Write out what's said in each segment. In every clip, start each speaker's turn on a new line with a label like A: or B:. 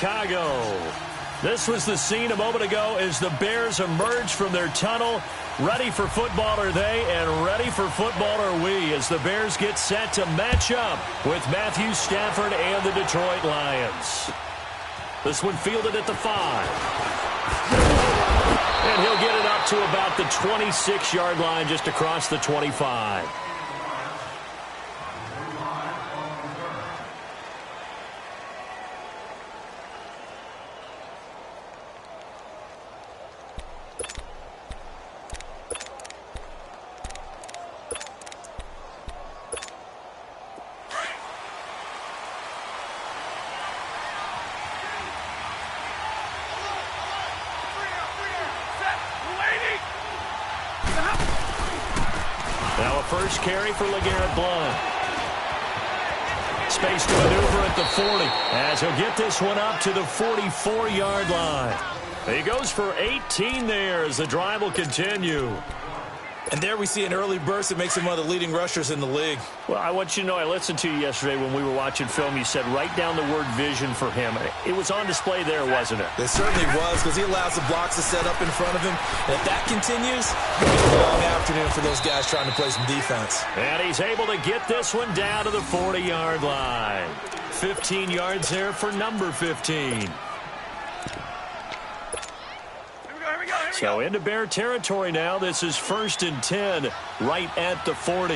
A: Chicago. This was the scene a moment ago as the Bears emerged from their tunnel. Ready for football are they, and ready for football are we as the Bears get set to match up with Matthew Stafford and the Detroit Lions. This one fielded at the 5. And he'll get it up to about the 26-yard line just across the 25. Now a first carry for LeGarrette Blount. Space to maneuver at the 40 as he'll get this one up to the 44-yard line. He goes for 18 there as the drive will continue.
B: And there we see an early burst that makes him one of the leading rushers in the league.
A: Well, I want you to know, I listened to you yesterday when we were watching film. You said write down the word vision for him. It was on display there, wasn't it?
B: It certainly was, because he allows the blocks to set up in front of him. And if that continues, it'll be a long afternoon for those guys trying to play some defense.
A: And he's able to get this one down to the 40-yard line. 15 yards there for number 15. So into Bear territory now. This is 1st and 10 right at the 40.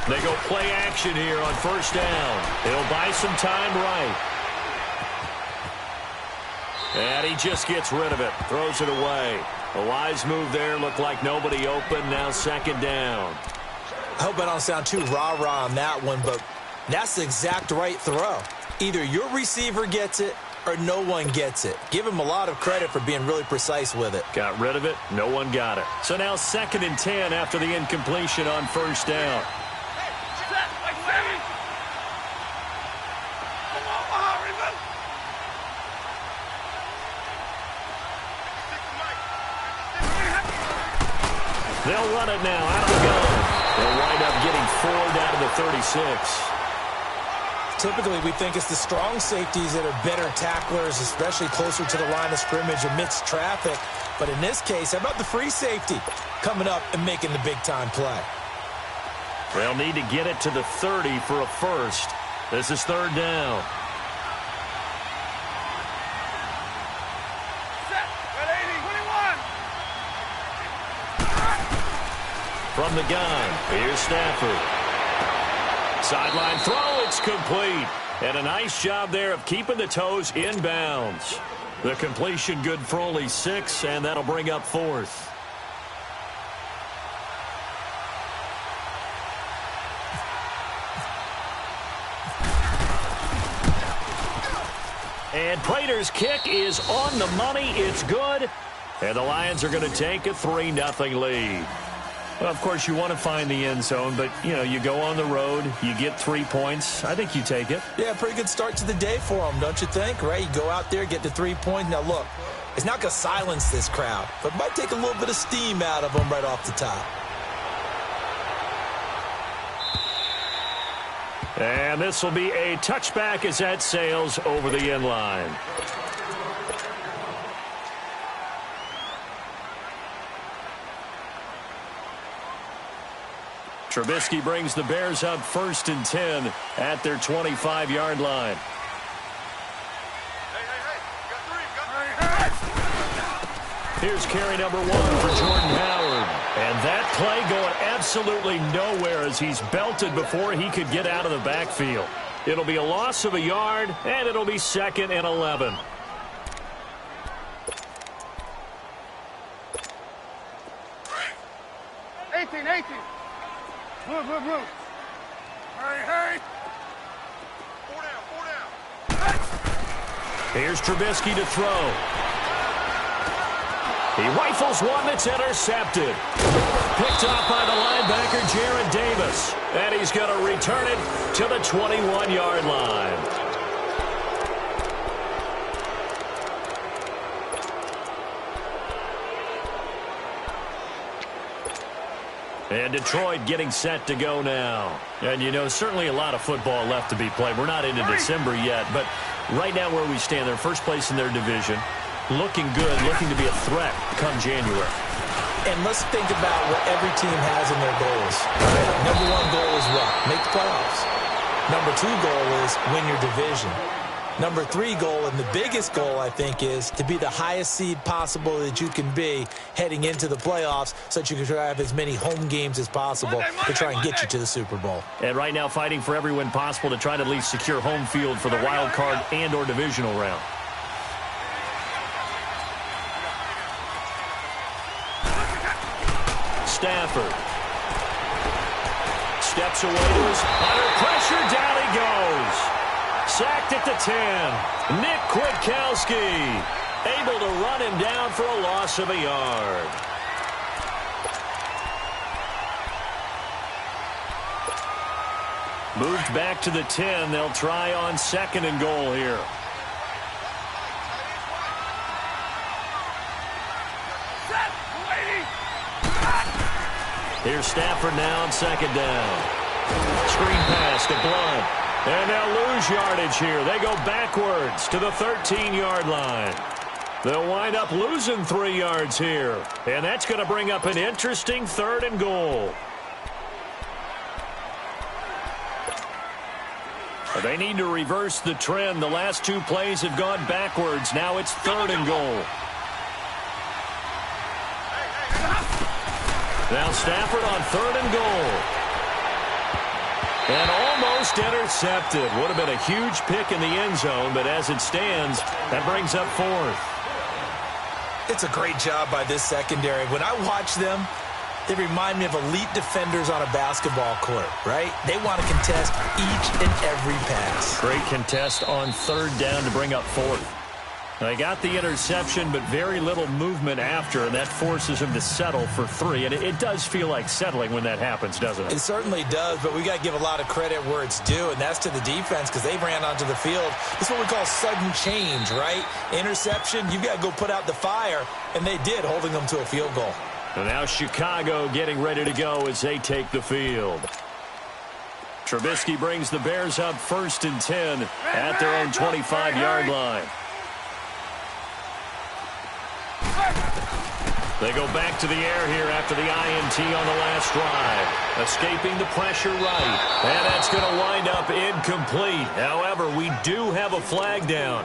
A: They go play action here on 1st down. He'll buy some time right. And he just gets rid of it. Throws it away. A wise move there. Looked like nobody open. Now 2nd down.
B: I hope I don't sound too rah-rah on that one, but that's the exact right throw. Either your receiver gets it or no one gets it. Give him a lot of credit for being really precise with it.
A: Got rid of it. No one got it. So now 2nd and 10 after the incompletion on 1st down. They'll run it now out of the gun. They'll wind up getting 4 down to the 36.
B: Typically, we think it's the strong safeties that are better tacklers, especially closer to the line of scrimmage amidst traffic. But in this case, how about the free safety coming up and making the big-time play?
A: They'll need to get it to the 30 for a first. This is 3rd down. From the gun, here's Stafford. Sideline throw, it's complete. And a nice job there of keeping the toes in bounds. The completion good for only 6, and that'll bring up 4th. And Prater's kick is on the money. It's good. And the Lions are going to take a 3-0 lead. Well, of course, you want to find the end zone, but, you know, you go on the road, you get 3 points. I think you take it.
B: Yeah, pretty good start to the day for them, don't you think? Right? You go out there, get the 3 points. Now, look, it's not going to silence this crowd, but it might take a little bit of steam out of them right off the top.
A: And this will be a touchback as that sails over the end line. Trubisky brings the Bears up 1st and 10 at their 25-yard line. Here's carry number 1 for Jordan Howard. And that play going absolutely nowhere as he's belted before he could get out of the backfield. It'll be a loss of a yard, and it'll be 2nd and 11.
C: Move. Hurry. 4 down.
A: Here's Trubisky to throw. He rifles one that's intercepted. Picked off by the linebacker, Jared Davis. And he's going to return it to the 21-yard line. And Detroit getting set to go now. And, you know, certainly a lot of football left to be played. We're not into December yet, but right now where we stand, they're first place in their division. Looking good, looking to be a threat come January.
B: And let's think about what every team has in their goals. Number one goal is what? Make the playoffs. Number two goal is win your division. Number three goal, and the biggest goal, I think, is to be the highest seed possible that you can be heading into the playoffs so that you can try to have as many home games as possible to try and get you to the Super Bowl.
A: And right now fighting for every win possible to try to at least secure home field for the wild card and or divisional round. Stafford. Steps away to his under pressure. Down he goes. Sacked at the 10. Nick Kwiatkowski able to run him down for a loss of a yard. Moved back to the 10. They'll try on 2nd and goal here. Here's Stafford now on 2nd down. Screen pass to Blunt. And they'll lose yardage here. They go backwards to the 13-yard line. They'll wind up losing 3 yards here. And that's going to bring up an interesting 3rd and goal. They need to reverse the trend. The last 2 plays have gone backwards. Now it's 3rd and goal. Now Stafford on 3rd and goal. And almost intercepted. Would have been a huge pick in the end zone, but as it stands, that brings up 4th.
B: It's a great job by this secondary. When I watch them, they remind me of elite defenders on a basketball court, right? They want to contest each and every pass.
A: Great contest on 3rd down to bring up 4th. They got the interception, but very little movement after, and that forces him to settle for 3. And it does feel like settling when that happens, doesn't it?
B: It certainly does, but we got to give a lot of credit where it's due, and that's to the defense because they ran onto the field. It's what we call sudden change, right? Interception, you got to go put out the fire, and they did, holding them to a field goal.
A: And now Chicago getting ready to go as they take the field. Trubisky brings the Bears up 1st and 10 at their own 25-yard line. They go back to the air here after the INT on the last drive. Escaping the pressure right. And that's going to wind up incomplete. However, we do have a flag down.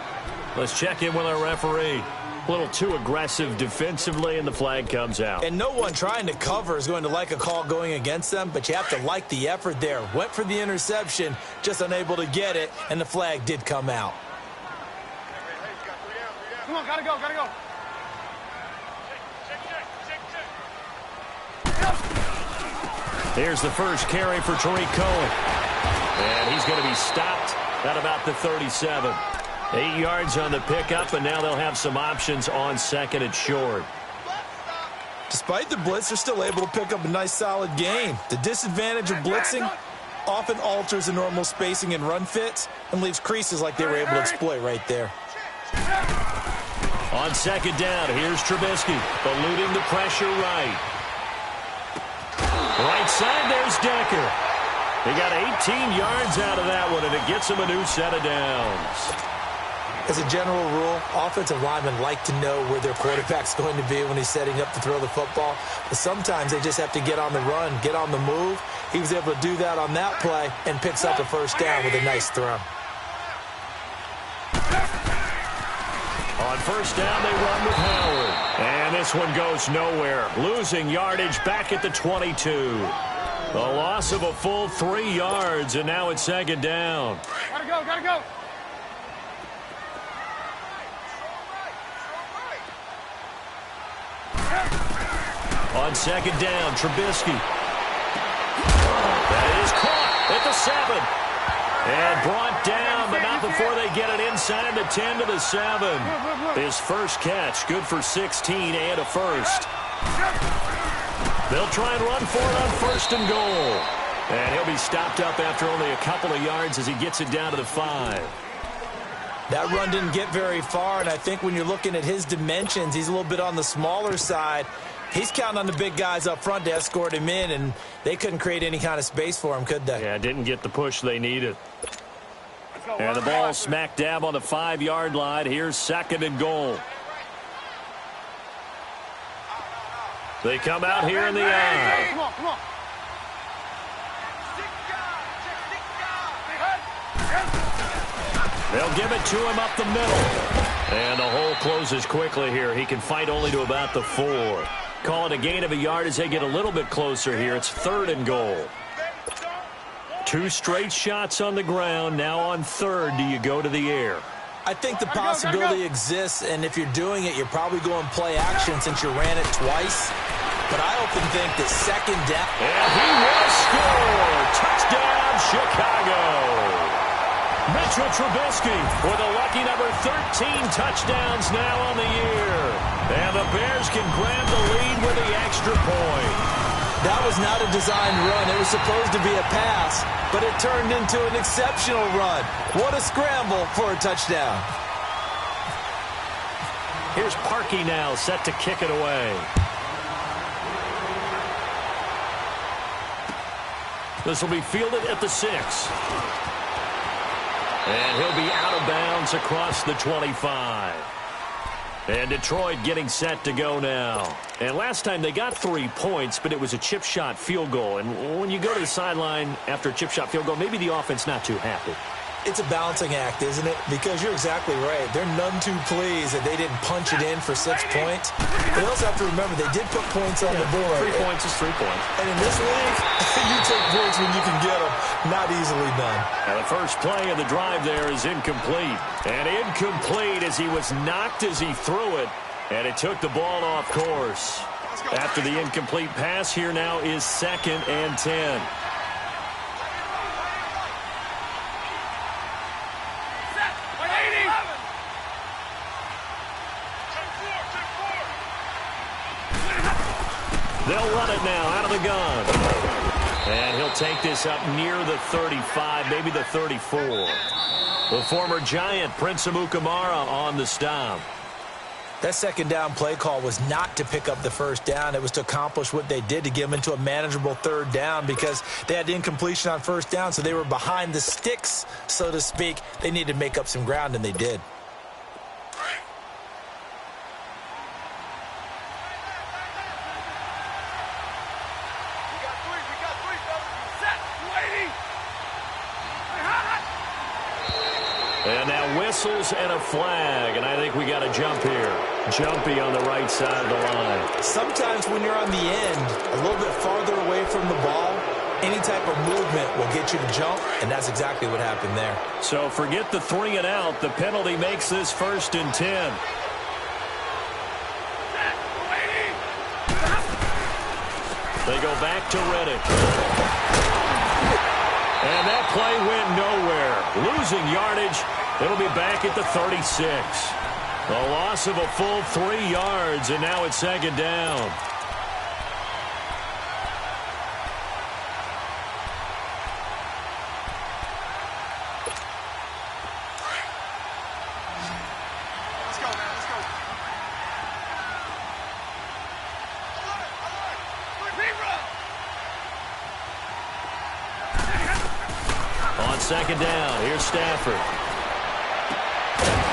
A: Let's check in with our referee. A little too aggressive defensively, and the flag comes out.
B: And no one trying to cover is going to like a call going against them, but you have to like the effort there. Went for the interception, just unable to get it, and the flag did come out.
C: Come on, gotta go, gotta go.
A: Here's the first carry for Tariq Cohen. And he's going to be stopped at about the 37. 8 yards on the pickup, and now they'll have some options on 2nd and short.
B: Despite the blitz, they're still able to pick up a nice, solid gain. The disadvantage of blitzing often alters the normal spacing and run fits and leaves creases like they were able to exploit right there.
A: On 2nd down, here's Trubisky, eluding the pressure right. Right side, there's Decker. He got 18 yards out of that one, and it gets him a new set of downs.
B: As a general rule, offensive linemen like to know where their quarterback's going to be when he's setting up to throw the football. But sometimes they just have to get on the run, get on the move. He was able to do that on that play and picks up a 1st down with a nice throw.
A: On 1st down, they run with Howard. And this one goes nowhere. Losing yardage back at the 22. A loss of a full 3 yards, and now it's 2nd down.
C: Gotta go, gotta go.
A: On 2nd down, Trubisky. That is caught at the 7. And brought down, but not before they get it inside the 10 to the 7. His first catch, good for 16 and a 1st. They'll try and run for it on 1st and goal. And he'll be stopped up after only a couple of yards as he gets it down to the 5.
B: That run didn't get very far, and I think when you're looking at his dimensions, he's a little bit on the smaller side. He's counting on the big guys up front to escort him in, and they couldn't create any kind of space for him, could they?
A: Yeah, didn't get the push they needed. And the ball smack dab on the 5-yard line. Here's 2nd and goal. They come out here in the eye.
C: Come on, come on.
A: They'll give it to him up the middle. And the hole closes quickly here. He can fight only to about the 4. Call it a gain of a yard as they get a little bit closer here. It's 3rd and goal. 2 straight shots on the ground. Now on 3rd, do you go to the air?
B: I think the possibility exists, and if you're doing it, you're probably going play action since you ran it twice. But I often think that 2nd down.
A: And he will score. Touchdown, Chicago. Mitchell Trubisky with a lucky number 13 touchdowns now on the year. And the Bears can grab the lead with the extra point.
B: That was not a designed run. It was supposed to be a pass, but it turned into an exceptional run. What a scramble for a touchdown.
A: Here's Parkey now set to kick it away. This will be fielded at the 6. And he'll be out of bounds across the 25. And Detroit getting set to go now. And last time they got 3 points, but it was a chip shot field goal. And when you go to the sideline after a chip shot field goal, maybe the offense not too happy.
B: It's a balancing act, isn't it? Because you're exactly right. They're none too pleased that they didn't punch it in for 6 points. They also have to remember they did put points on the board.
A: 3 points is 3 points.
B: And in this league, you take points when you can get them. Not easily done.
A: And the first play of the drive there is incomplete. And incomplete as he was knocked as he threw it. And it took the ball off course. After the incomplete pass, here now is 2nd and 10. They'll run it now out of the gun. And he'll take this up near the 35, maybe the 34. The former Giant, Prince Amukamara, on the stop.
B: That 2nd down play call was not to pick up the 1st down. It was to accomplish what they did, to get them into a manageable 3rd down, because they had incompletion on 1st down, so they were behind the sticks, so to speak. They needed to make up some ground, and they did.
A: And now whistles and a flag, and I think we got a jump here. Jumpy on the right side of the line.
B: Sometimes when you're on the end, a little bit farther away from the ball, any type of movement will get you to jump, and that's exactly what happened there.
A: So forget the 3 and out. The penalty makes this 1st and 10. They go back to Reddick. And that play went nowhere. Losing yardage. It'll be back at the 36. A loss of a full 3 yards, and now it's 2nd down.
C: Let's go, man. Let's go.
A: On 2nd down, here's Stafford.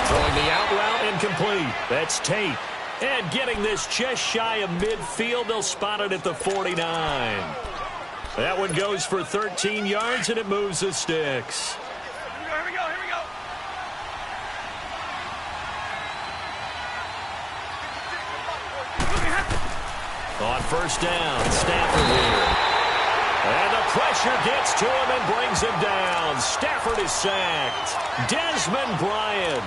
A: Throwing the out route incomplete. That's Tate. And getting this just shy of midfield. They'll spot it at the 49. That one goes for 13 yards, and it moves the sticks.
C: Here we go, here we go.
A: On 1st down, Stafford here. And the pressure gets to him and brings him down. Stafford is sacked. Desmond Bryant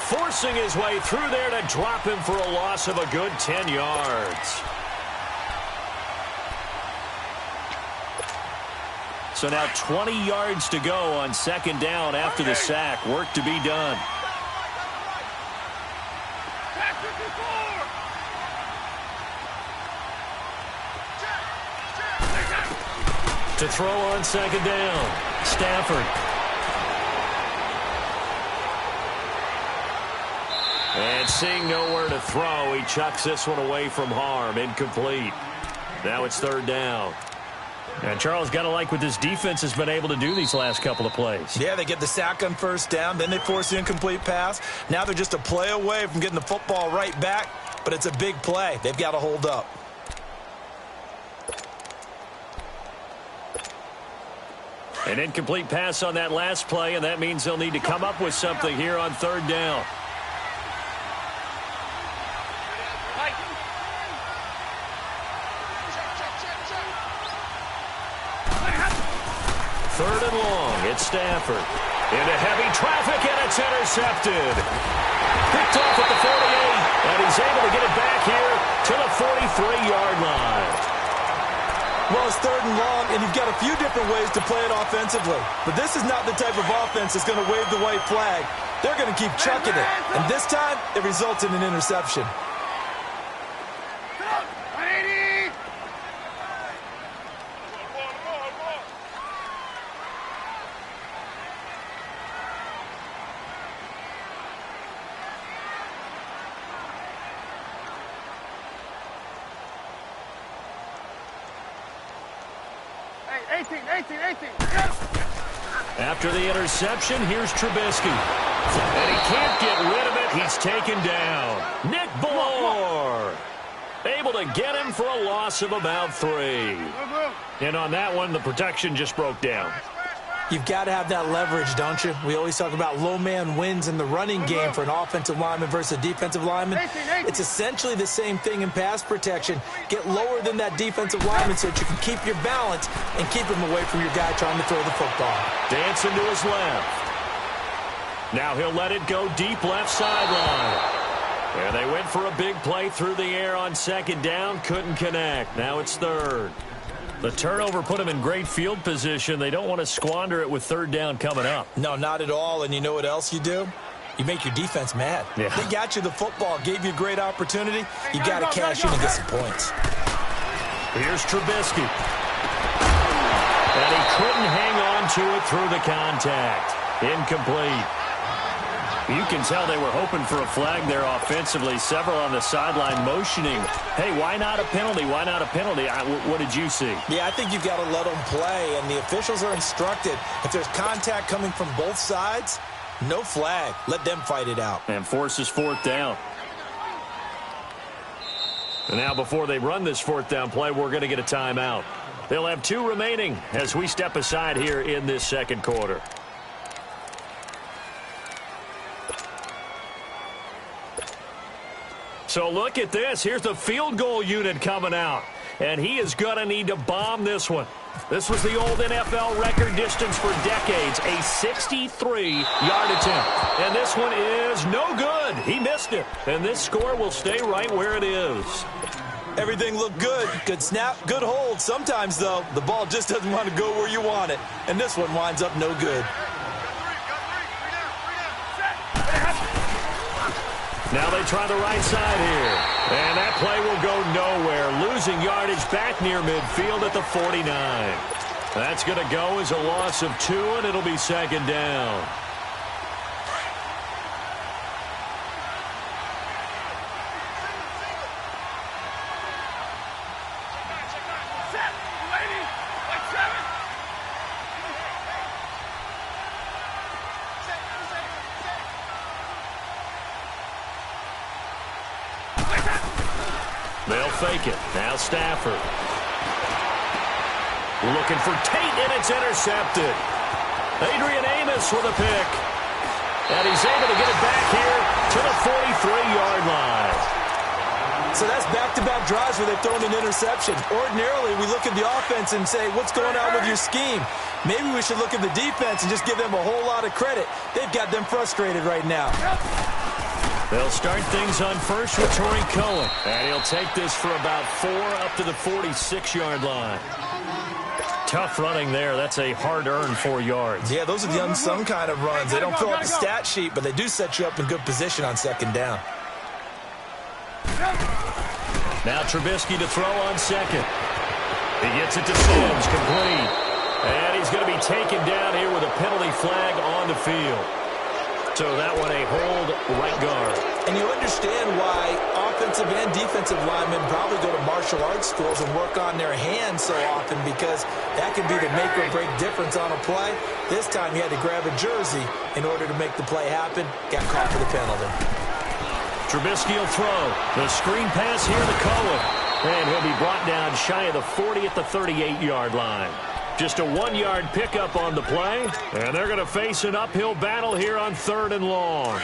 A: forcing his way through there to drop him for a loss of a good 10 yards. So now 20 yards to go on 2nd down after the sack. Work to be done. To throw on 2nd down, Stafford. And seeing nowhere to throw, he chucks this one away from harm. Incomplete. Now it's third down. And Charles, got to like what this defense has been able to do these last couple of plays.
B: Yeah, they get the sack on first down, then they force the incomplete pass. Now they're just a play away from getting the football right back, but it's a big play. They've got to hold up.
A: An incomplete pass on that last play, and that means they'll need to come up with something here on third down. Third and long. It's Stafford. Into heavy traffic, and it's intercepted. Picked off at the 48, and he's able to get it back here to the 43-yard line.
B: Well, it's third and long, and you've got a few different ways to play it offensively. But this is not the type of offense that's going to wave the white flag. They're going to keep chucking it. And this time, it results in an interception.
A: After the interception, here's Trubisky. And he can't get rid of it. He's taken down. Nick Ballore able to get him for a loss of about 3. And on that one, the protection just broke down.
B: You've got to have that leverage, don't you? We always talk about low man wins in the running game for an offensive lineman versus a defensive lineman. It's essentially the same thing in pass protection. Get lower than that defensive lineman so that you can keep your balance and keep him away from your guy trying to throw the football.
A: Dancing to his left. Now he'll let it go deep left sideline. And they went for a big play through the air on second down. Couldn't connect. Now it's third. The turnover put them in great field position. They don't want to squander it with third down coming up.
B: No, not at all. And you know what else you do? You make your defense mad.
A: Yeah.
B: They got you the football, gave you a great opportunity. You got to cash in and get some points.
A: Here's Trubisky. And he couldn't hang on to it through the contact. Incomplete. You can tell they were hoping for a flag there offensively. Several on the sideline motioning. Hey, why not a penalty? Why not a penalty? What did you see?
B: Yeah, I think you've got to let them play, and the officials are instructed. If there's contact coming from both sides, no flag. Let them fight it out.
A: And forces fourth down. And now before they run this fourth down play, we're going to get a timeout. They'll have 2 remaining as we step aside here in this second quarter. So look at this. Here's the field goal unit coming out. And he is going to need to bomb this one. This was the old NFL record distance for decades, a 63-yard attempt. And this one is no good. He missed it. And this score will stay right where it is.
B: Everything looked good. Good snap, good hold. Sometimes, though, the ball just doesn't want to go where you want it. And this one winds up no good.
A: Now they try the right side here. And that play will go nowhere. Losing yardage back near midfield at the 49. That's going to go as a loss of 2, and it'll be second down. They'll fake it. Now Stafford. Looking for Tate, and it's intercepted. Adrian Amos with a pick. And he's able to get it back here to the 43-yard line.
B: So that's back-to-back drives where they've thrown an interception. Ordinarily, we look at the offense and say, what's going on with your scheme? Maybe we should look at the defense and just give them a whole lot of credit. They've got them frustrated right now.
A: They'll start things on first with Torrey Cohen. And he'll take this for about 4 up to the 46-yard line. Tough running there. That's a hard-earned 4 yards.
B: Yeah, those are the unsung kind of runs. They don't fill up the stat sheet, but they do set you up in good position on second down.
A: Now Trubisky to throw on second. He gets it to Sims, complete. And he's going to be taken down here with a penalty flag on the field. So that one a hold right guard.
B: And you understand why offensive and defensive linemen probably go to martial arts schools and work on their hands so often, because that could be the make or break difference on a play. This time he had to grab a jersey in order to make the play happen. Got caught for the penalty.
A: Trubisky will throw. The screen pass here to Cohen. And he'll be brought down shy of the 40 at the 38-yard line. Just a 1-yard pickup on the play. And they're going to face an uphill battle here on 3rd and long.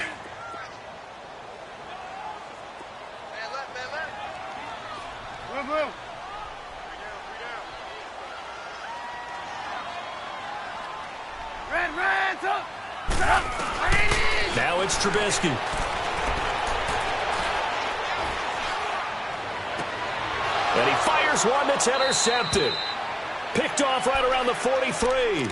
A: Now it's Trubisky. And he fires one that's intercepted. Picked off right around the 43.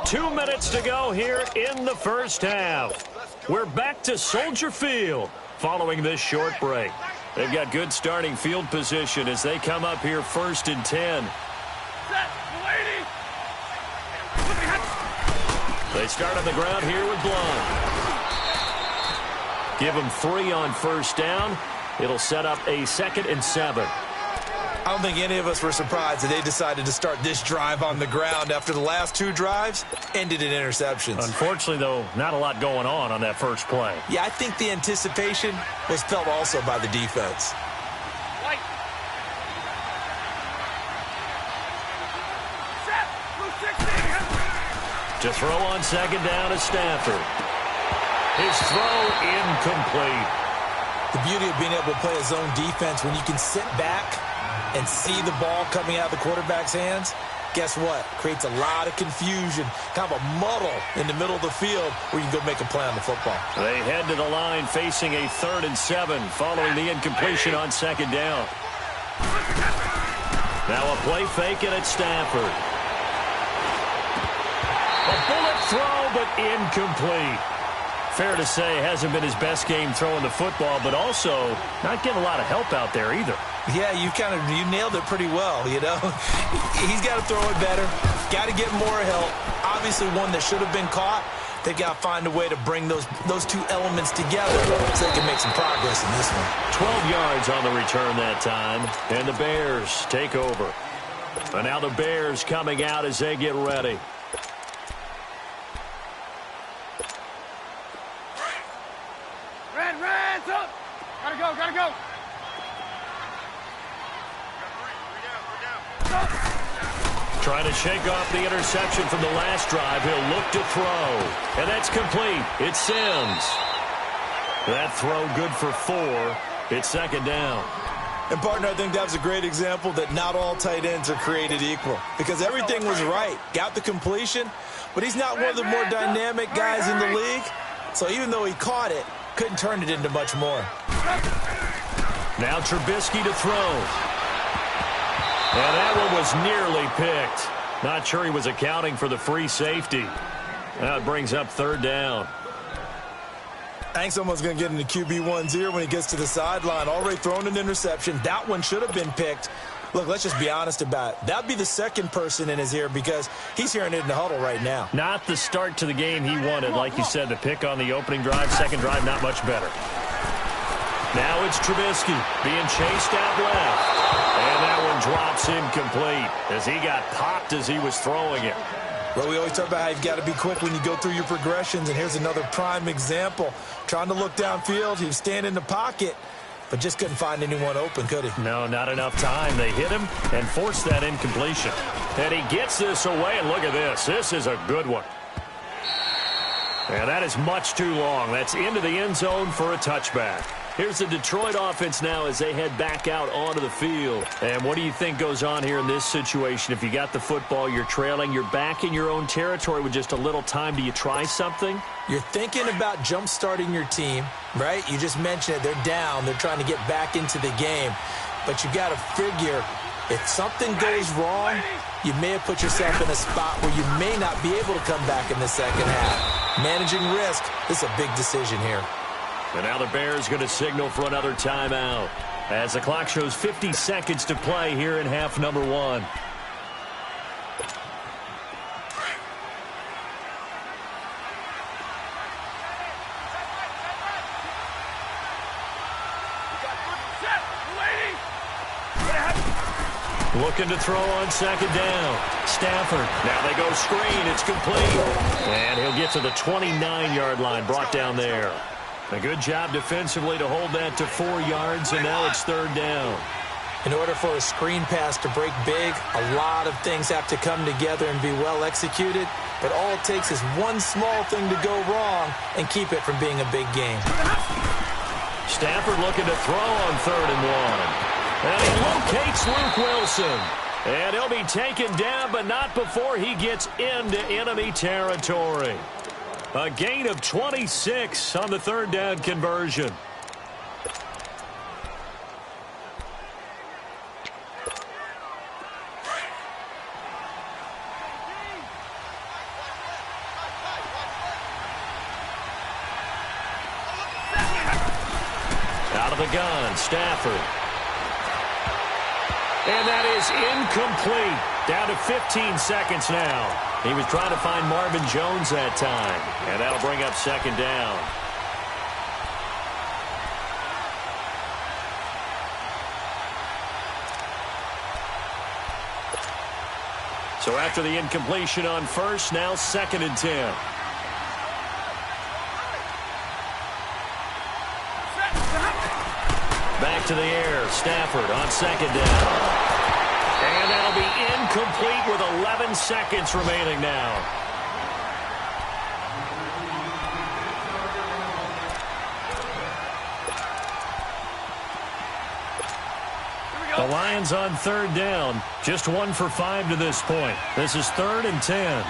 A: 2 minutes to go here in the first half. We're back to Soldier Field following this short break. They've got good starting field position as they come up here 1st and 10. They start on the ground here with Blunt. Give them 3 on 1st down. It'll set up a 2nd and 7.
B: I don't think any of us were surprised that they decided to start this drive on the ground after the last 2 drives ended in interceptions.
A: Unfortunately, though, not a lot going on that first play.
B: Yeah, I think the anticipation was felt also by the defense.
A: To throw on 2nd down is Stafford. His throw incomplete.
B: The beauty of being able to play a zone defense when you can sit back and see the ball coming out of the quarterback's hands, guess what? Creates a lot of confusion, kind of a muddle in the middle of the field where you can go make a play on the football.
A: They head to the line facing a 3rd and 7 following the incompletion on 2nd down. Now a play fake, and it's Stafford. A bullet throw, but incomplete. Fair to say, hasn't been his best game throwing the football, but also not getting a lot of help out there either.
B: Yeah, you nailed it pretty well, you know. He's got to throw it better. Got to get more help. Obviously one that should have been caught. They got to find a way to bring those 2 elements together so they can make some progress in this one.
A: 12 yards on the return that time, and the Bears take over. And now the Bears coming out as they get ready.
C: Gotta go.
A: Trying to shake off the interception from the last drive. He'll look to throw. And that's complete. It's Sims. That throw good for 4. It's 2nd down.
B: And, partner, I think that was a great example that not all tight ends are created equal, because everything was right. Got the completion, but he's not one of the more dynamic guys in the league. So even though he caught it, couldn't turn it into much more.
A: Now Trubisky to throw. And that one was nearly picked. Not sure he was accounting for the free safety. Now it brings up 3rd down.
B: I think someone's going to get into QB1's ear when he gets to the sideline. Already thrown an interception. That one should have been picked. Look, let's just be honest about it. That'd be the 2nd person in his ear, because he's hearing it in the huddle right now.
A: Not the start to the game he wanted. Like you said, the pick on the opening drive, 2nd drive, not much better. Now it's Trubisky being chased out left. And that one drops incomplete as he got popped as he was throwing it.
B: Well, we always talk about how you've got to be quick when you go through your progressions, and here's another prime example. Trying to look downfield, he was standing in the pocket, but just couldn't find anyone open, could he?
A: No, not enough time. They hit him and forced that incompletion. And he gets this away, and look at this. This is a good one. And that is much too long. That's into the end zone for a touchback. Here's the Detroit offense now as they head back out onto the field. And what do you think goes on here in this situation? If you got the football, you're trailing, you're back in your own territory with just a little time. Do you try something?
B: You're thinking about jump-starting your team, right? You just mentioned it. They're down. They're trying to get back into the game. But you got to figure, if something goes wrong, you may have put yourself in a spot where you may not be able to come back in the second half. Managing risk, this is a big decision here.
A: And now the Bears going to signal for another timeout as the clock shows 50 seconds to play here in half number 1. Looking to throw on second down. Stafford. Now they go screen. It's complete. And he'll get to the 29-yard line. Brought down there. A good job defensively to hold that to 4 yards, and now it's third down.
B: In order for a screen pass to break big, a lot of things have to come together and be well executed. But all it takes is one small thing to go wrong and keep it from being a big game.
A: Stafford looking to throw on 3rd and 1. And he locates Luke Wilson. And he'll be taken down, but not before he gets into enemy territory. A gain of 26 on the 3rd down conversion. Out of the gun, Stafford. And that is incomplete. Down to 15 seconds now. He was trying to find Marvin Jones that time. And that'll bring up second down. So after the incompletion on first, now 2nd and 10. Back to the air. Stafford on second down. And that'll be incomplete with 11 seconds remaining now. The Lions on 3rd down. Just 1 for 5 to this point. This is 3rd and 10.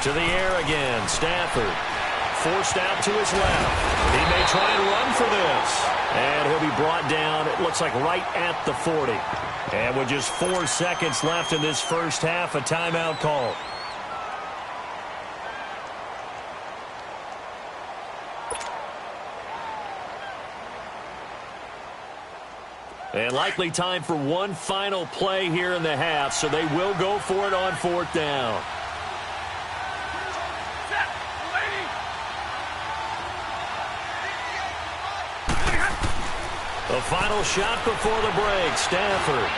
A: To the air again. Stafford. Forced out to his left. He may try and run for this. And he'll be brought down, it looks like, right at the 40. And with just 4 seconds left in this first half, a timeout call. And likely time for one final play here in the half, so they will go for it on 4th down. The final shot before the break, Stafford.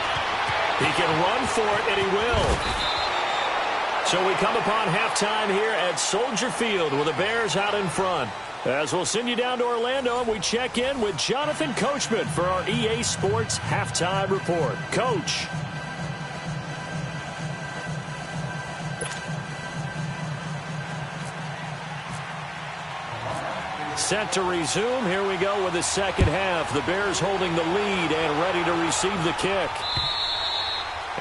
A: He can run for it, and he will. So we come upon halftime here at Soldier Field with the Bears out in front. As we'll send you down to Orlando, and we check in with Jonathan Coachman for our EA Sports Halftime Report. Coach. Set to resume. Here we go with the second half. The Bears holding the lead and ready to receive the kick.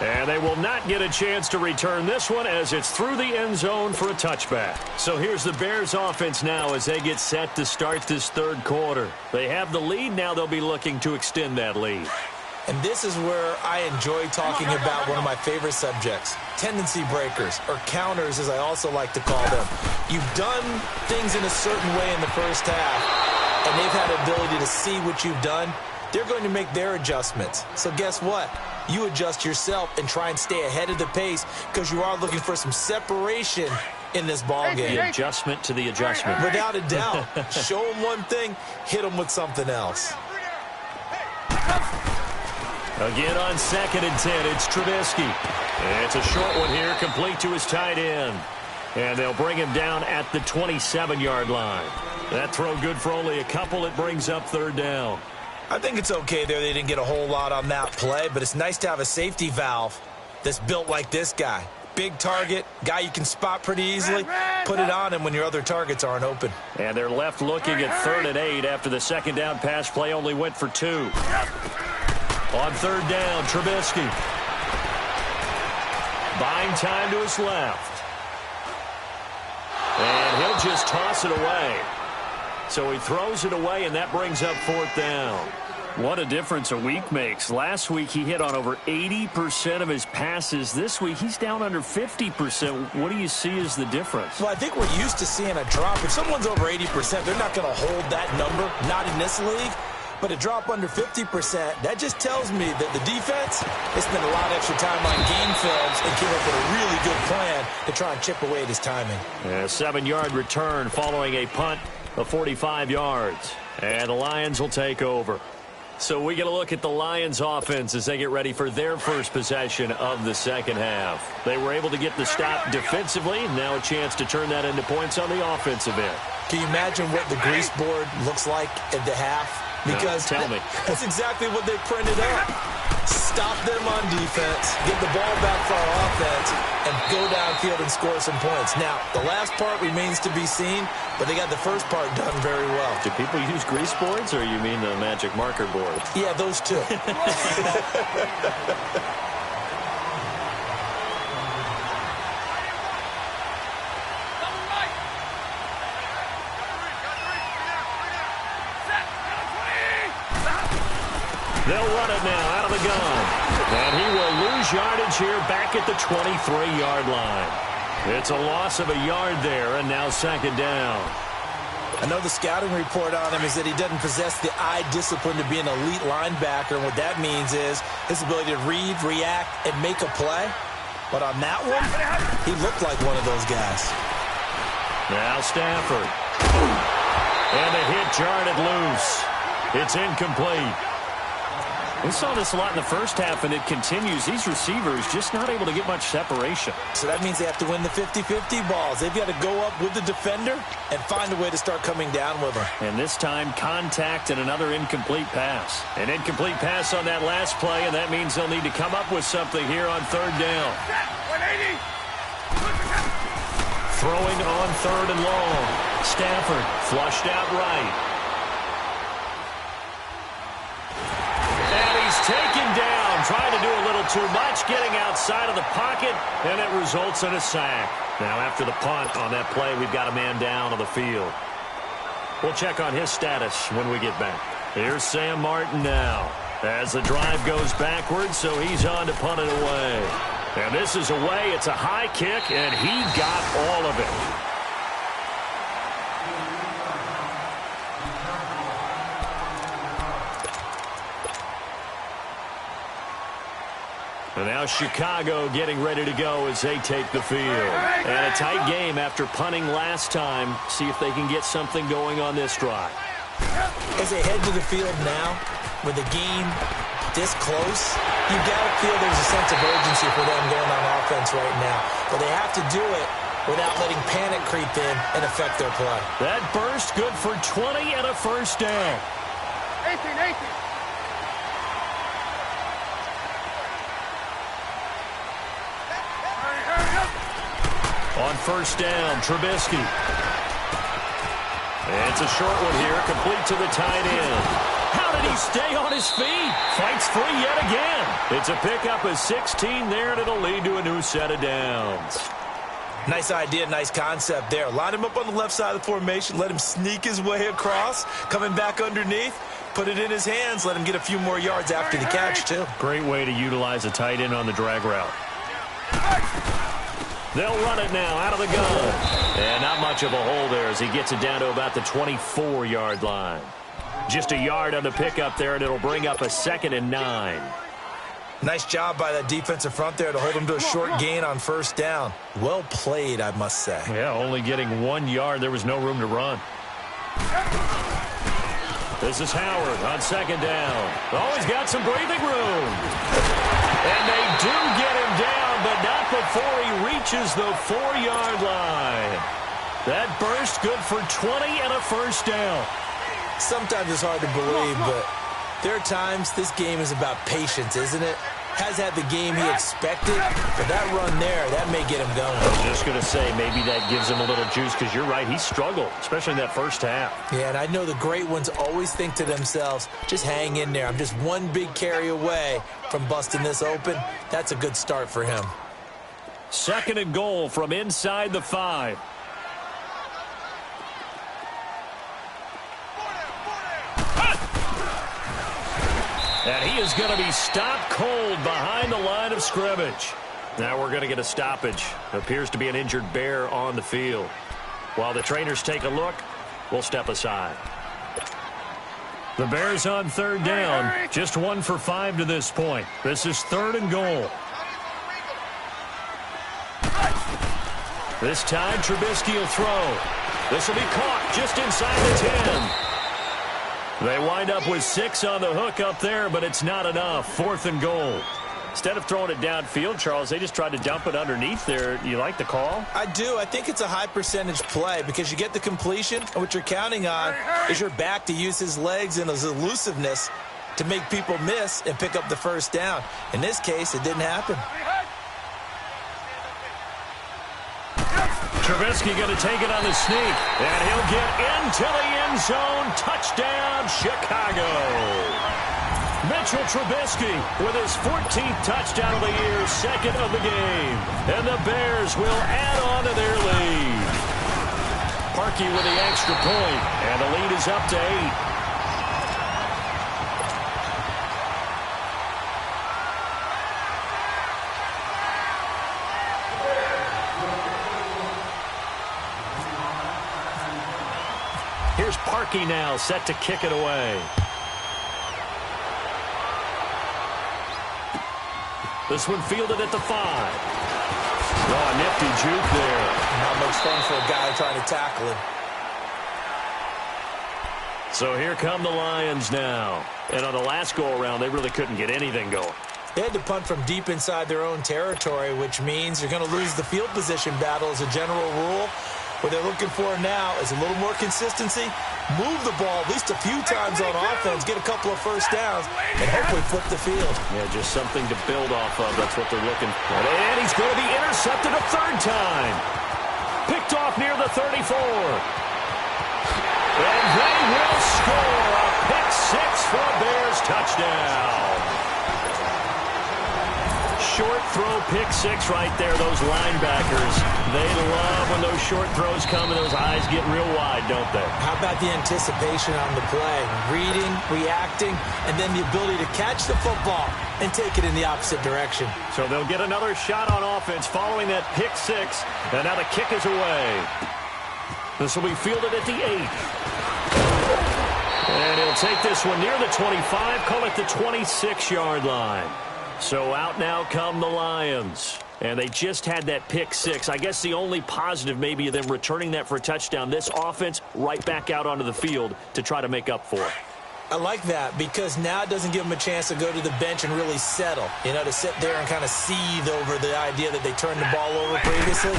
A: And they will not get a chance to return this one as it's through the end zone for a touchback. So here's the Bears offense now as they get set to start this 3rd quarter. They have the lead. Now they'll be looking to extend that lead.
B: And this is where I enjoy talking about one of my favorite subjects, tendency breakers, or counters as I also like to call them. You've done things in a certain way in the first half, and they've had the ability to see what you've done. They're going to make their adjustments. So guess what? You adjust yourself and try and stay ahead of the pace because you are looking for some separation in this ball game.
A: The adjustment to the adjustment.
B: Without a doubt. Show them one thing, hit them with something else.
A: Again on 2nd and 10, it's Trubisky. It's a short one here, complete to his tight end. And they'll bring him down at the 27-yard line. That throw good for only a couple. It brings up 3rd down.
B: I think it's okay there. They didn't get a whole lot on that play, but it's nice to have a safety valve that's built like this guy. Big target, guy you can spot pretty easily. Put it on him when your other targets aren't open. And
A: they're left looking at 3rd and 8 after the second down pass play only went for 2. On 3rd down, Trubisky. Buying time to his left. And he'll just toss it away. So he throws it away, and that brings up 4th down. What a difference a week makes. Last week he hit on over 80% of his passes. This week he's down under 50%. What do you see as the difference?
B: Well, I think we're used to seeing a drop. If someone's over 80%, they're not going to hold that number, not in this league. But a drop under 50%, that just tells me that the defense has spent a lot of extra time on game films and came up with a really good plan to try and chip away at his timing.
A: A 7-yard return following a punt of 45 yards. And the Lions will take over. So we get a look at the Lions offense as they get ready for their first possession of the second half. They were able to get the stop defensively. Now a chance to turn that into points on the offensive end.
B: Can you imagine what the grease board looks like at the half? Because
A: no, tell me.
B: That's exactly what they printed up. Stop them on defense, get the ball back for our offense, and go downfield and score some points. Now, the last part remains to be seen, but they got the first part done very well.
A: Do people use grease boards, or you mean the magic marker board?
B: Yeah, those two.
A: They'll run it now out of the gun. And he will lose yardage here back at the 23-yard line. It's a loss of a yard there, and now second down.
B: I know the scouting report on him is that he doesn't possess the eye discipline to be an elite linebacker, and what that means is his ability to read, react, and make a play. But on that one, he looked like one of those guys.
A: Now Stafford. And a hit jarred it loose. It's incomplete. We saw this a lot in the first half, and it continues. These receivers just not able to get much separation.
B: So that means they have to win the 50-50 balls. They've got to go up with the defender and find a way to start coming down with them.
A: And this time, contact and another incomplete pass. An incomplete pass on that last play, and that means they'll need to come up with something here on third down. Throwing on third and long. Stafford flushed out right. Taken down, trying to do a little too much, getting outside of the pocket, and it results in a sack. Now after the punt on that play, we've got a man down on the field. We'll check on his status when we get back. Here's Sam Martin now as the drive goes backwards, so he's on to punt it away. And this is away. It's a high kick, and he got all of it. And now Chicago getting ready to go as they take the field. And a tight game after punting last time. See if they can get something going on this drive.
B: As they head to the field now, with the game this close, you've got to feel there's a sense of urgency for them going on offense right now. But they have to do it without letting panic creep in and affect their play.
A: That burst good for 20 and a first down.
C: 18.
A: On first down, Trubisky. It's a short one here, complete to the tight end. How did he stay on his feet? Fights free yet again. It's a pickup of 16 there, and it'll lead to a new set of downs.
B: Nice idea, nice concept there. Line him up on the left side of the formation, let him sneak his way across, coming back underneath, put it in his hands, let him get a few more yards after the catch, too.
A: Great way to utilize a tight end on the drag route. They'll run it now out of the gun. And not much of a hole there as he gets it down to about the 24-yard line. Just a yard on the pickup there, and it'll bring up a 2nd and 9.
B: Nice job by that defensive front there to hold him to a short gain on first down. Well played, I must say.
A: Yeah, only getting 1 yard. There was no room to run. This is Howard on second down. Oh, he's got some breathing room. And they do get him down, but not before he reaches the 4-yard line. That burst good for 20 and a first down.
B: Sometimes it's hard to believe, but there are times this game is about patience, isn't it? Has had the game he expected, but that run there, that may get him going.
A: I was just going to say, maybe that gives him a little juice, because you're right, he struggled, especially in that first half.
B: Yeah, and I know the great ones always think to themselves, just hang in there. I'm just one big carry away from busting this open. That's a good start for him.
A: 2nd and goal from inside the 5. And he is going to be stopped cold behind the line of scrimmage. Now we're going to get a stoppage. Appears to be an injured Bear on the field. While the trainers take a look, we'll step aside. The Bears on third down. Just 1 for 5 to this point. This is 3rd and goal. This time, Trubisky will throw. This will be caught just inside the 10. They wind up with 6 on the hook up there, but it's not enough. 4th and goal. Instead of throwing it downfield, Charles, they just tried to dump it underneath there. You like the call?
B: I do. I think it's a high percentage play because you get the completion, and what you're counting on is your back to use his legs and his elusiveness to make people miss and pick up the first down. In this case, it didn't happen.
A: Trubisky going to take it on the sneak, and he'll get into the end zone. Touchdown, Chicago. Mitchell Trubisky with his 14th touchdown of the year, 2nd of the game. And the Bears will add on to their lead. Parkey with the extra point, and the lead is up to 8. Here's Parkey now, set to kick it away. This one fielded at the 5. Oh, a nifty juke there.
B: Not much fun for a guy trying to tackle him.
A: So here come the Lions now. And on the last go-around, they really couldn't get anything going.
B: They had to punt from deep inside their own territory, which means you're going to lose the field position battle as a general rule. What they're looking for now is a little more consistency, move the ball at least a few times on offense, get a couple of first downs, and hopefully flip the field.
A: Yeah, just something to build off of. That's what they're looking for. And he's going to be intercepted a 3rd time. Picked off near the 34. And they will score a pick 6 for a Bears touchdown. Short throw, pick 6 right there. Those linebackers, they love when those short throws come and those eyes get real wide, don't they?
B: How about the anticipation on the play? Reading, reacting, and then the ability to catch the football and take it in the opposite direction.
A: So they'll get another shot on offense following that pick 6, and now the kick is away. This will be fielded at the 8. And he'll take this one near the 25, call it the 26-yard line. So out now come the Lions. And they just had that pick 6. I guess the only positive maybe of them returning that for a touchdown. This offense right back out onto the field to try to make up for it.
B: I like that because now it doesn't give them a chance to go to the bench and really settle. You know, to sit there and kind of seethe over the idea that they turned the ball over previously.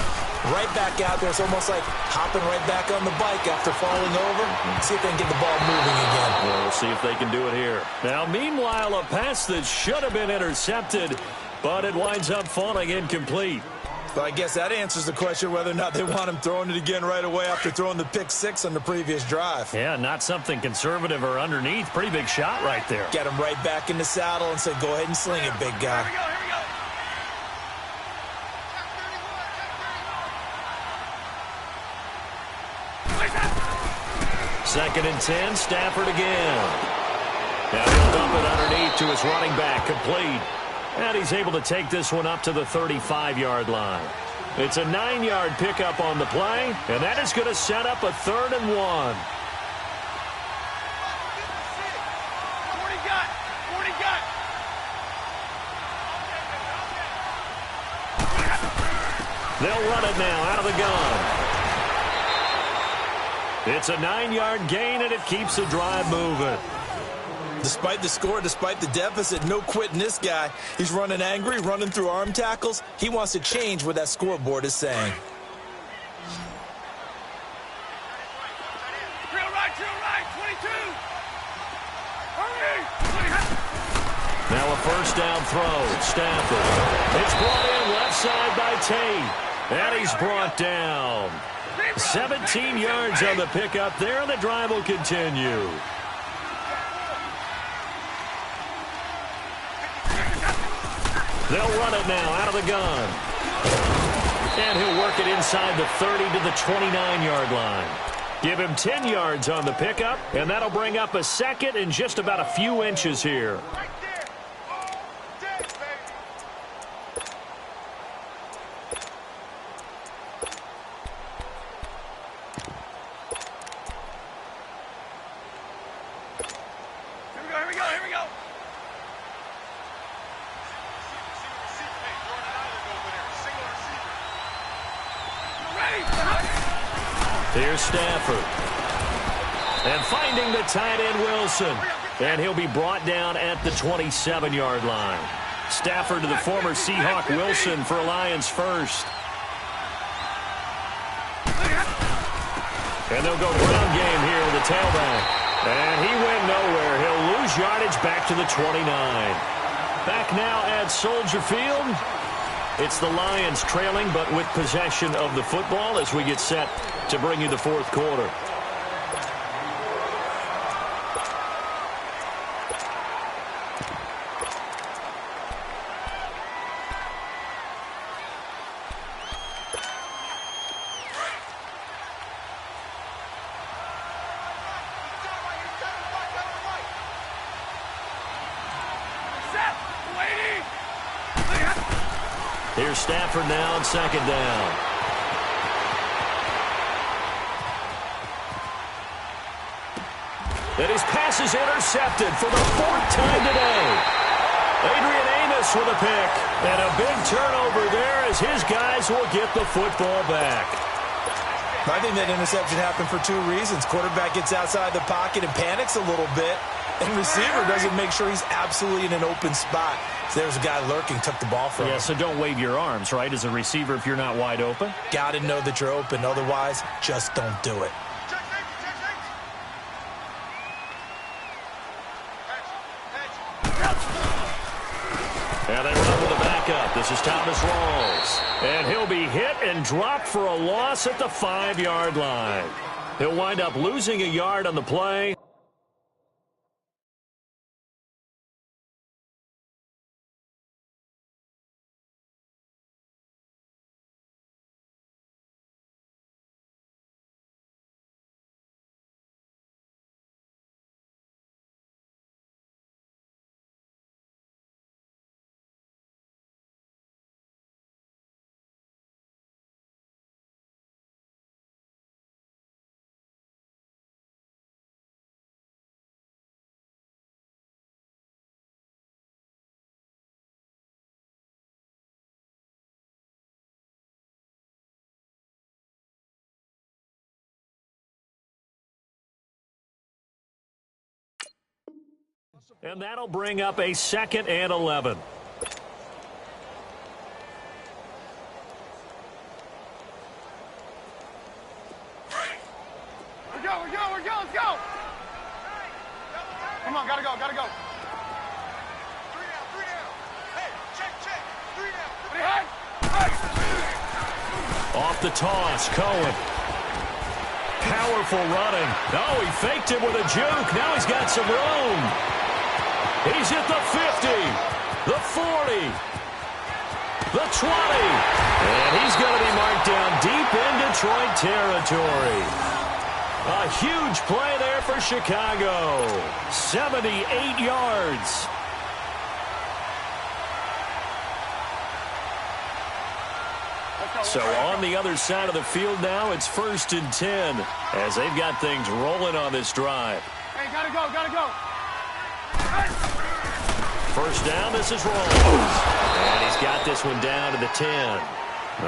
B: Right back out there. It's almost like hopping right back on the bike after falling over. See if they can get the ball moving again.
A: Well, we'll see if they can do it here. Now, meanwhile, a pass that should have been intercepted, but it winds up falling incomplete.
B: Well, I guess that answers the question whether or not they want him throwing it again right away after throwing the pick 6 on the previous drive.
A: Yeah, not something conservative or underneath. Pretty big shot right there.
B: Get him right back in the saddle and say, go ahead and sling it, big guy.
C: Here we go.
A: 2nd and 10, Stafford again. Now he'll dump it underneath to his running back, complete. And he's able to take this one up to the 35-yard line. It's a 9-yard pickup on the play, and that is going to set up a 3rd and 1.
C: 40 got.
A: They'll run it now out of the gun. It's a 9-yard gain, and it keeps the drive moving.
B: Despite the score, despite the deficit, no quitting this guy. He's running angry, running through arm tackles. He wants to change what that scoreboard is saying.
C: Drill right, 22. Hurry.
A: Now a first down throw. Stafford. It's brought in left side by Tate. And he's brought down. 17 yards on the pickup there, and the drive will continue. They'll run it now out of the gun. And he'll work it inside the 30 to the 29-yard line. Give him 10 yards on the pickup, and that'll bring up a 2nd and just about a few inches here.
C: Right there. Dead, baby. Here we go.
A: Here's Stafford. And finding the tight end, Wilson. And he'll be brought down at the 27-yard line. Stafford to the former Seahawk Wilson for Lions first. And they'll go ground game here with the tailback. And he went nowhere. He'll lose yardage back to the 29. Back now at Soldier Field. It's the Lions trailing, but with possession of the football as we get set to bring you the fourth quarter. Here's Stafford now on second down. And his pass is intercepted for the fourth time today. Adrian Amos with a pick. And a big turnover there as his guys will get the football back.
B: I think that interception happened for two reasons. Quarterback gets outside the pocket and panics a little bit. And receiver doesn't make sure he's absolutely in an open spot. So there's a guy lurking, took the ball from him.
A: Yeah, so don't wave your arms, right, as a receiver if you're not wide open.
B: Got to know that you're open. Otherwise, just don't do it.
A: And they run with a backup. This is Thomas Rawls. And he'll be hit and dropped for a loss at the 5-yard line. He'll wind up losing a yard on the play. And that'll bring up a 2nd and 11.
C: We're go, let's go! Come on, gotta go. 3 down. Hey, check. 3 down.
A: Off the toss, Cohen. Powerful running. Oh, he faked it with a juke. Now he's got some room. He's at the 50, the 40, the 20. And he's going to be marked down deep in Detroit territory. A huge play there for Chicago. 78 yards. So on the other side of the field now, it's 1st and 10 as they've got things rolling on this drive.
C: Hey, gotta go.
A: First down, this is Rawls. And he's got this one down to the 10.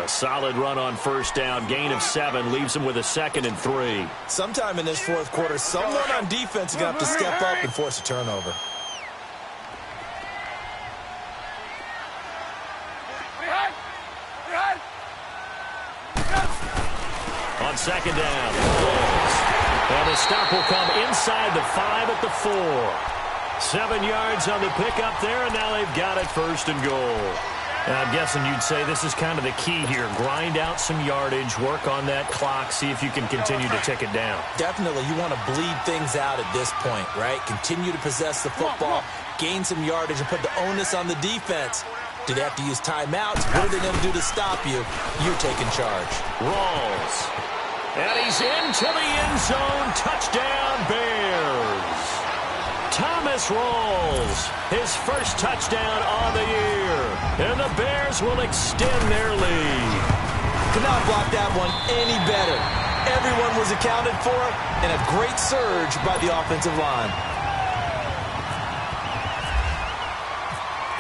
A: A solid run on first down. Gain of 7 leaves him with a 2nd and 3.
B: Sometime in this fourth quarter, someone on defense is going to have to step up and force a turnover.
A: On second down, Rawls. And the stop will come inside the 5 at the 4. 7 yards on the pickup there, and now they've got it 1st and goal. And I'm guessing you'd say this is kind of the key here. Grind out some yardage, work on that clock, see if you can continue to tick it down.
B: Definitely. You want to bleed things out at this point, right? Continue to possess the football, gain some yardage, and put the onus on the defense. Do they have to use timeouts? What are they going to do to stop you? You're taking charge.
A: Rawls. And he's into the end zone. Touchdown, Bears. Thomas Rawls, his first touchdown on the year. And the Bears will extend their lead.
B: Could not block that one any better. Everyone was accounted for, and a great surge by the offensive line.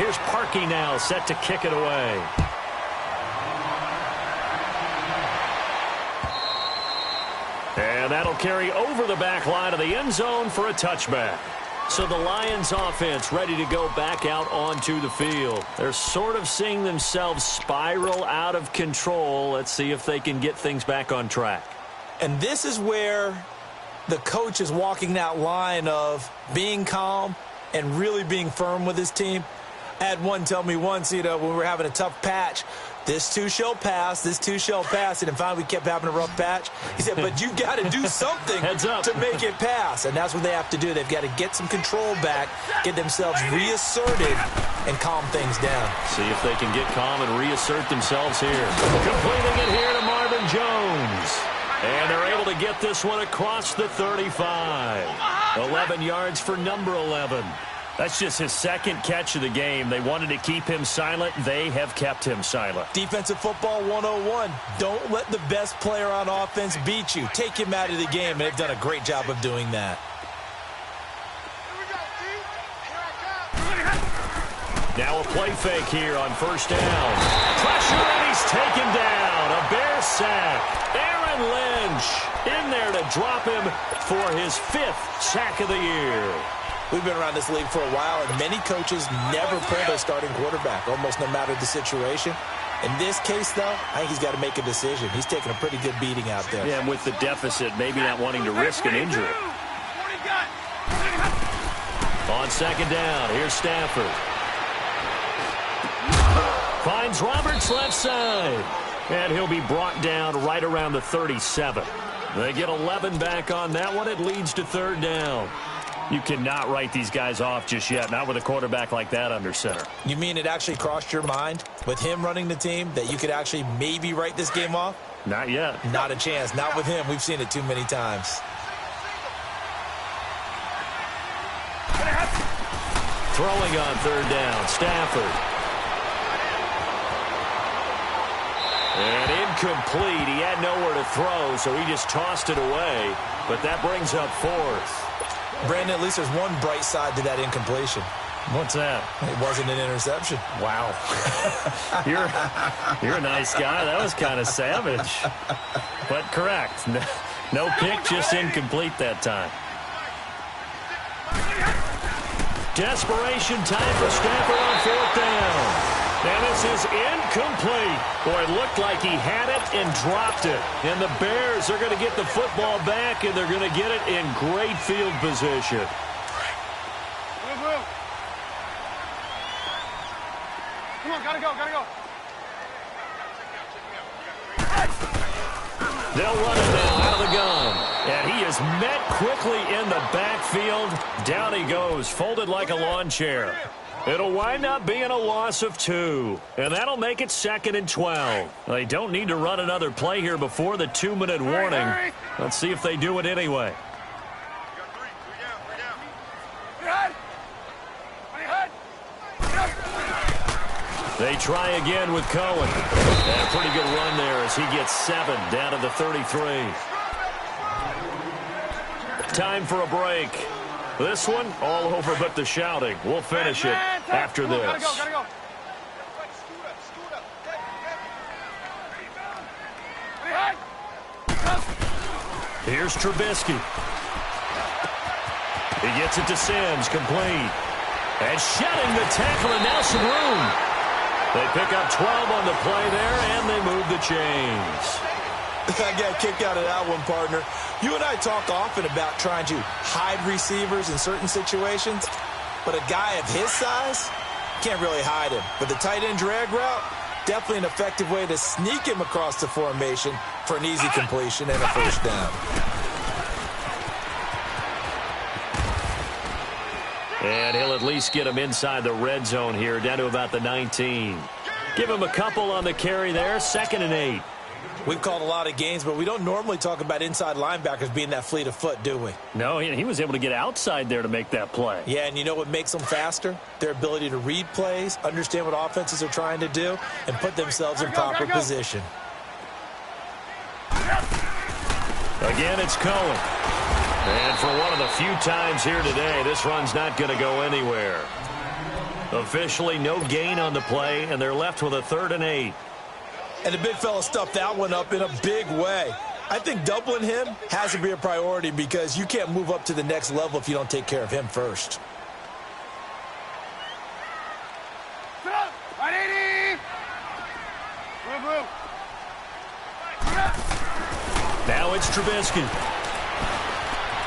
A: Here's Parkey now, set to kick it away. And And that'll carry over the back line of the end zone for a touchback. So the Lions offense ready to go back out onto the field. They're sort of seeing themselves spiral out of control. Let's see if they can get things back on track.
B: And this is where the coach is walking that line of being calm and really being firm with his team. I had one tell me once, when we were having a tough patch, this too shall pass, this too shall pass. And finally we kept having a rough patch. He said, but you got to do something to make it pass. And that's what they have to do. They've got to get some control back, get themselves reasserted, and calm things down.
A: See if they can get calm and reassert themselves here. Completing it here to Marvin Jones. And they're able to get this one across the 35. 11 yards for number 11. That's just his second catch of the game. They wanted to keep him silent. They have kept him silent.
B: Defensive football 101. Don't let the best player on offense beat you. Take him out of the game, and they've done a great job of doing that.
A: Now a play fake here on first down. Pressure, and he's taken down. A Bear sack. Aaron Lynch in there to drop him for his 5th sack of the year.
B: We've been around this league for a while, and many coaches never pull their starting quarterback, almost no matter the situation. In this case, though, I think he's got to make a decision. He's taking a pretty good beating out there.
A: Yeah, and with the deficit, maybe not wanting to risk an injury. On second down, here's Stafford. Finds Roberts left side. And he'll be brought down right around the 37. They get 11 back on that one. It leads to third down. You cannot write these guys off just yet, not with a quarterback like that under center.
B: You mean it actually crossed your mind with him running the team that you could actually maybe write this game off?
A: Not yet.
B: Not a chance. Not with him. We've seen it too many times.
A: Throwing on third down, Stafford. And incomplete. He had nowhere to throw, so he just tossed it away. But that brings up 4th.
B: Brandon, at least there's one bright side to that incompletion.
A: What's that?
B: It wasn't an interception.
A: Wow. You're a nice guy. That was kind of savage. But correct. No pick, just incomplete that time. Desperation time for Stafford on 4th down. And this is incomplete. Boy, it looked like he had it and dropped it. And the Bears are going to get the football back, and they're going to get it in great field position.
C: Come on, gotta go, gotta go.
A: They'll run it now out of the gun. And he is met quickly in the backfield. Down he goes, folded like a lawn chair. It'll wind up being a loss of 2. And that'll make it 2nd and 12. They don't need to run another play here before the 2-minute warning. Let's see if they do it anyway. They try again with Cohen. And a pretty good run there as he gets 7 down to the 33. Time for a break. This one, all over but the shouting. We'll finish it after this.
C: Gotta go, gotta go.
A: Here's Trubisky. He gets it to Sims, complete. And shedding the tackle, and now some room. They pick up 12 on the play there, and they move the chains.
B: I got kicked out of that one, partner. You and I talk often about trying to hide receivers in certain situations, but a guy of his size can't really hide him. But the tight end drag route, definitely an effective way to sneak him across the formation for an easy completion and a first down.
A: And he'll at least get him inside the red zone here, down to about the 19. Give him a couple on the carry there, 2nd and 8.
B: We've called a lot of games, but we don't normally talk about inside linebackers being that fleet of foot, do we?
A: No, he was able to get outside there to make that play.
B: Yeah, and you know what makes them faster? Their ability to read plays, understand what offenses are trying to do, and put themselves in proper position.
A: Again, it's Cohen. And for one of the few times here today, this run's not going to go anywhere. Officially, no gain on the play, and they're left with a 3rd and 8.
B: And the big fella stuffed that one up in a big way. I think doubling him has to be a priority because you can't move up to the next level if you don't take care of him first.
C: Sit up! 180! Move.
A: Now it's Trubisky.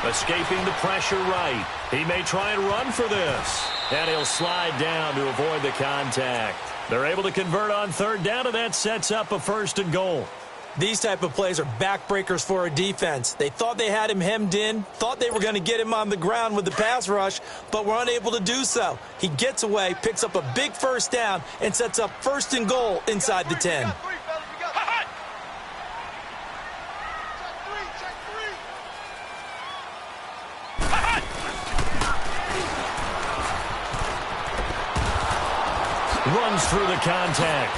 A: Escaping the pressure right. He may try and run for this. And he'll slide down to avoid the contact. They're able to convert on third down, and that sets up a 1st and goal.
B: These type of plays are backbreakers for a defense. They thought they had him hemmed in, thought they were going to get him on the ground with the pass rush, but were unable to do so. He gets away, picks up a big 1st down, and sets up 1st and goal inside the 10.
A: Runs through the contact.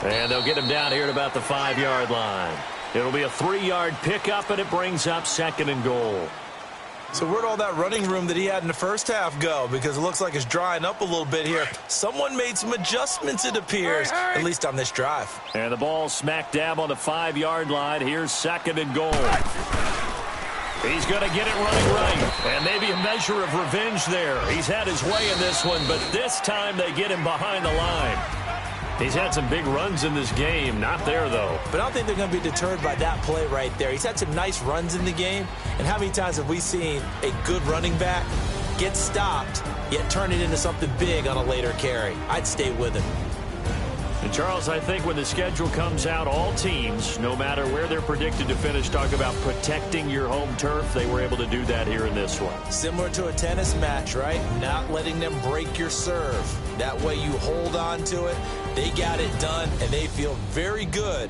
A: And they'll get him down here at about the 5-yard line. It'll be a 3-yard pickup, and it brings up 2nd and goal.
B: So where'd all that running room that he had in the first half go? Because it looks like it's drying up a little bit here. Someone made some adjustments, it appears, at least on this drive.
A: And the ball smack dab on the 5-yard line. Here's 2nd and goal. He's going to get it running right. And maybe a measure of revenge there. He's had his way in this one, but this time they get him behind the line. He's had some big runs in this game. Not there, though.
B: But I don't think they're going to be deterred by that play right there. He's had some nice runs in the game. And how many times have we seen a good running back get stopped, yet turn it into something big on a later carry? I'd stay with him.
A: And, Charles, I think when the schedule comes out, all teams, no matter where they're predicted to finish, talk about protecting your home turf. They were able to do that here in this one.
B: Similar to a tennis match, right? Not letting them break your serve. That way you hold on to it. They got it done, and they feel very good